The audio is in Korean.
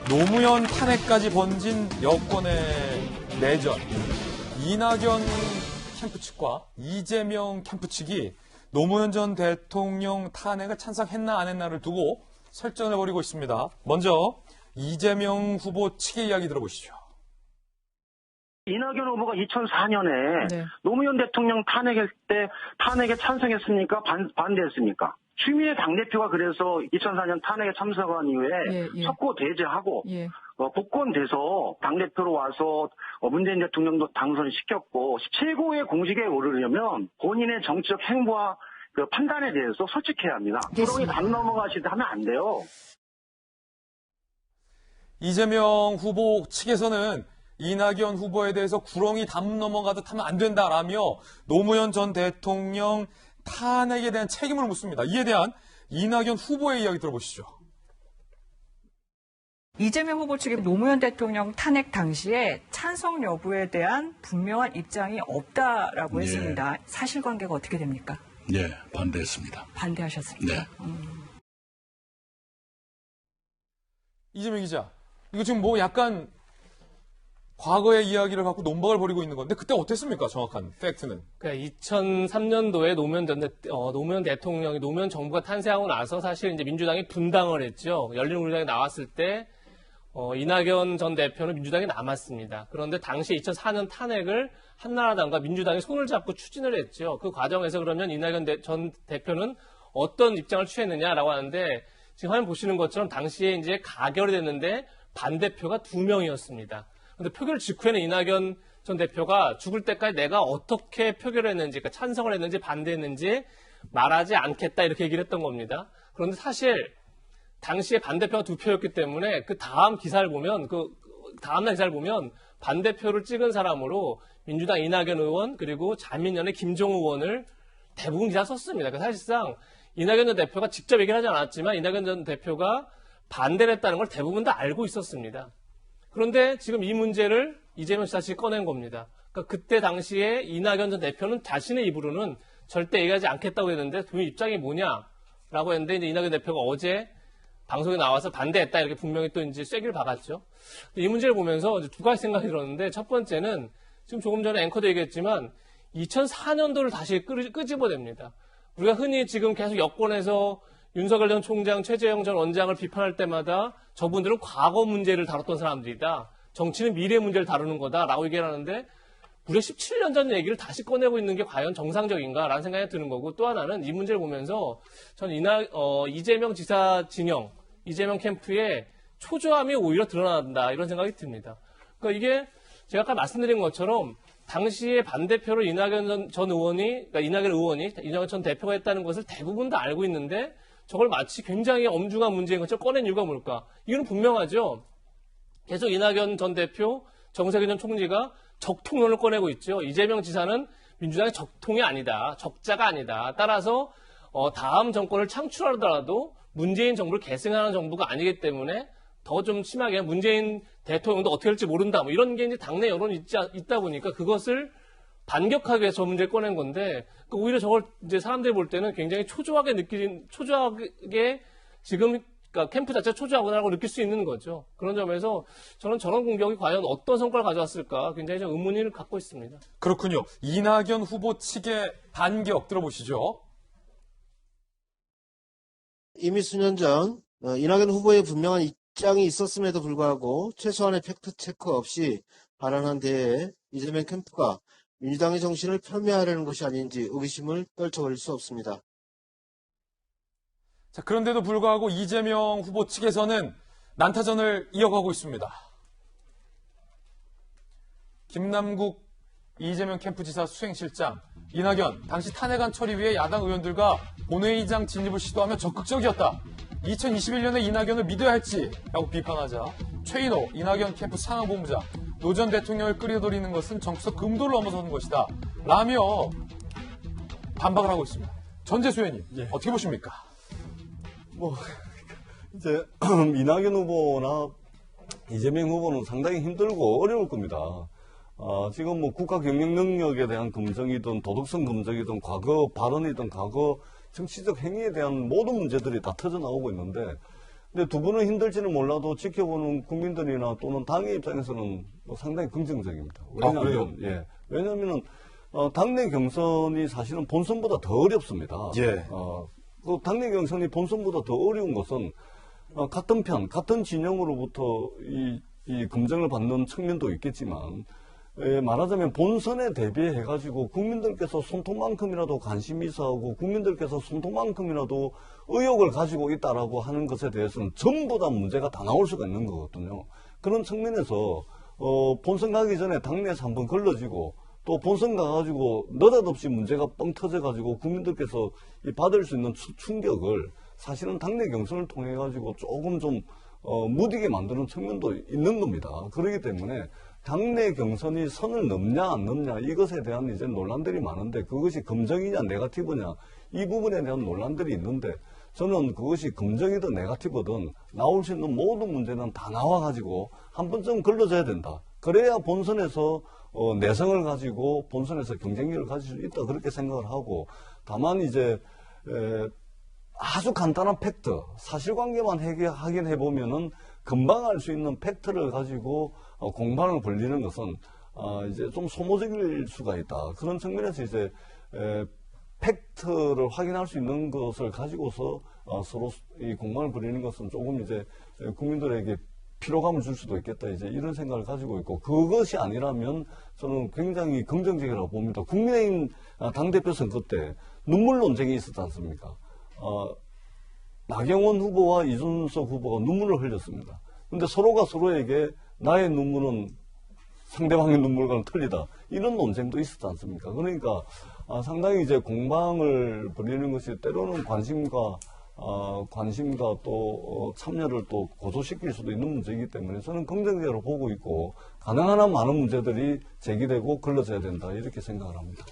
노무현 탄핵까지 번진 여권의 내전. 이낙연 캠프 측과 이재명 캠프 측이 노무현 전 대통령 탄핵을 찬성했나 안 했나를 두고 설전을 벌이고 있습니다. 먼저 이재명 후보 측의 이야기 들어보시죠. 이낙연 후보가 2004년에 노무현 대통령 탄핵할 때 탄핵에 찬성했습니까? 반대했습니까? 추미애 당대표가 그래서 2004년 탄핵에 참석한 이후에 석고 대제하고 복권돼서 당대표로 와서 문재인 대통령도 당선시켰고 최고의 공직에 오르려면 본인의 정치적 행보와 그 판단에 대해서 솔직해야 합니다. 구렁이 담 넘어가시다 하면 안 돼요. 이재명 후보 측에서는 이낙연 후보에 대해서 구렁이 담 넘어가듯 하면 안 된다라며 노무현 전 대통령 탄핵에 대한 책임을 묻습니다. 이에 대한 이낙연 후보의 이야기 들어보시죠. 이재명 후보 측이 노무현 대통령 탄핵 당시에 찬성 여부에 대한 분명한 입장이 없다라고 했습니다. 사실관계가 어떻게 됩니까? 네, 반대했습니다. 반대하셨습니다. 네. 이재명 기자, 이거 지금 뭐 약간 과거의 이야기를 갖고 논박을 벌이고 있는 건데 그때 어땠습니까? 정확한 팩트는. 그러니까 2003년도에 노무현 대통령이 노무현 정부가 탄생하고 나서 사실 이제 민주당이 분당을 했죠. 열린우리당이 나왔을 때 이낙연 전 대표는 민주당에 남았습니다. 그런데 당시 2004년 탄핵을 한나라당과 민주당이 손을 잡고 추진을 했죠. 그 과정에서 그러면 이낙연 전 대표는 어떤 입장을 취했느냐라고 하는데 지금 화면 보시는 것처럼 당시에 이제 가결이 됐는데 반대표가 2명이었습니다. 근데 표결 직후에는 이낙연 전 대표가 죽을 때까지 내가 어떻게 표결을 했는지, 그러니까 찬성을 했는지 반대했는지 말하지 않겠다 이렇게 얘기를 했던 겁니다. 그런데 사실 당시에 반대표가 2표였기 때문에 그 다음 기사를 보면, 그 다음날 기사를 보면 반대표를 찍은 사람으로 민주당 이낙연 의원 그리고 자민련의 김종우 의원을 대부분 기사 썼습니다. 그러니까 사실상 이낙연 전 대표가 직접 얘기를 하지 않았지만 이낙연 전 대표가 반대를 했다는 걸 대부분 다 알고 있었습니다. 그런데 지금 이 문제를 이재명 씨 다시 꺼낸 겁니다. 그러니까 그때 당시에 이낙연 전 대표는 자신의 입으로는 절대 얘기하지 않겠다고 했는데 그 입장이 뭐냐라고 했는데 이제 이낙연 대표가 어제 방송에 나와서 반대했다 이렇게 분명히 또 이제 쐐기를 박았죠. 이 문제를 보면서 두 가지 생각이 들었는데 첫 번째는 지금 조금 전에 앵커도 얘기했지만 2004년도를 다시 끄집어냅니다. 우리가 흔히 지금 계속 여권에서 윤석열 전 총장, 최재형 전 원장을 비판할 때마다 저분들은 과거 문제를 다뤘던 사람들이다. 정치는 미래 문제를 다루는 거다라고 얘기를 하는데 무려 17년 전 얘기를 다시 꺼내고 있는 게 과연 정상적인가라는 생각이 드는 거고 또 하나는 이 문제를 보면서 저는 이재명 지사 진영, 이재명 캠프의 초조함이 오히려 드러난다 이런 생각이 듭니다. 그러니까 이게 제가 아까 말씀드린 것처럼 당시에 반대표를 이낙연 전 의원이, 그러니까 이낙연 전 대표가 했다는 것을 대부분 다 알고 있는데 저걸 마치 굉장히 엄중한 문제인 것처럼 꺼낸 이유가 뭘까? 이유는 분명하죠. 계속 이낙연 전 대표, 정세균 전 총리가 적통론을 꺼내고 있죠. 이재명 지사는 민주당의 적통이 아니다. 적자가 아니다. 따라서 다음 정권을 창출하더라도 문재인 정부를 계승하는 정부가 아니기 때문에 더 좀 심하게 문재인 대통령도 어떻게 할지 모른다. 뭐 이런 게 이제 당내 여론이 있다 보니까 그것을 반격하기 위해서 저 문제를 꺼낸 건데 오히려 저걸 이제 사람들이 볼 때는 굉장히 초조하게 지금 그러니까 캠프 자체가 초조하구나라고 느낄 수 있는 거죠. 그런 점에서 저는 저런 공격이 과연 어떤 성과를 가져왔을까 굉장히 좀 의문을 갖고 있습니다. 그렇군요. 이낙연 후보 측의 반격 들어보시죠. 이미 수년 전 이낙연 후보의 분명한 입장이 있었음에도 불구하고 최소한의 팩트체크 없이 발언한 데에 이재명 캠프가 민주당의 정신을 폄훼하려는 것이 아닌지 의구심을 떨쳐버릴 수 없습니다. 자, 그런데도 불구하고 이재명 후보 측에서는 난타전을 이어가고 있습니다. 김남국 이재명 캠프지사 수행실장, 이낙연, 당시 탄핵안 처리 위해 야당 의원들과 본회의장 진입을 시도하며 적극적이었다. 2021년에 이낙연을 믿어야 할지라고 비판하자 최인호 이낙연 캠프 상황본부장, 노 전 대통령을 끌어들이는 것은 정치적 금도를 넘어서는 것이다 라며 반박을 하고 있습니다. 전재수 의원님, 어떻게 보십니까? 이제 이낙연 후보나 이재명 후보는 상당히 힘들고 어려울 겁니다. 지금 국가 경영 능력에 대한 검증이든 도덕성 검증이든 과거 발언이든 과거 정치적 행위에 대한 모든 문제들이 다 터져 나오고 있는데 근데 두 분은 힘들지는 몰라도 지켜보는 국민들이나 또는 당의 입장에서는 상당히 긍정적입니다. 왜냐하면, 왜냐하면은, 당내 경선이 사실은 본선보다 더 어렵습니다. 그 당내 경선이 본선보다 더 어려운 것은, 같은 편, 같은 진영으로부터 이 검증을 받는 측면도 있겠지만, 말하자면 본선에 대비해가지고 국민들께서 손톱만큼이라도 관심이 있어하고 국민들께서 손톱만큼이라도 의혹을 가지고 있다라고 하는 것에 대해서는 전부 다 문제가 다 나올 수가 있는 거거든요. 그런 측면에서 본선 가기 전에 당내에서 한번 걸러지고 또 본선 가가지고 느닷없이 문제가 뻥 터져가지고 국민들께서 받을 수 있는 충격을 사실은 당내 경선을 통해가지고 조금 좀 무디게 만드는 측면도 있는 겁니다. 그렇기 때문에 당내 경선이 선을 넘냐 안 넘냐 이것에 대한 이제 논란들이 많은데 그것이 긍정이냐 네거티브냐 이 부분에 대한 논란들이 있는데 저는 그것이 긍정이든 네거티브든 나올 수 있는 모든 문제는 다 나와가지고 한 번쯤 걸러져야 된다. 그래야 본선에서 내성을 가지고 본선에서 경쟁력을 가질 수 있다 그렇게 생각을 하고 다만 이제 아주 간단한 팩트 사실관계만 확인해 보면은 금방 알 수 있는 팩트를 가지고 공방을 벌리는 것은 이제 좀 소모적일 수가 있다. 그런 측면에서 이제 팩트를 확인할 수 있는 것을 가지고서 서로 이 공방을 벌이는 것은 조금 이제 국민들에게 피로감을 줄 수도 있겠다. 이제 이런 생각을 가지고 있고 그것이 아니라면 저는 굉장히 긍정적이라고 봅니다. 국민의힘 당대표 선거 때 눈물 논쟁이 있었지 않습니까? 나경원 후보와 이준석 후보가 눈물을 흘렸습니다. 근데 서로가 서로에게 나의 눈물은 상대방의 눈물과는 틀리다. 이런 논쟁도 있었지 않습니까? 그러니까 상당히 이제 공방을 벌이는 것이 때로는 관심과 또 참여를 또 고조시킬 수도 있는 문제이기 때문에 저는 긍정적으로 보고 있고 가능한 한 많은 문제들이 제기되고 걸러져야 된다 이렇게 생각을 합니다.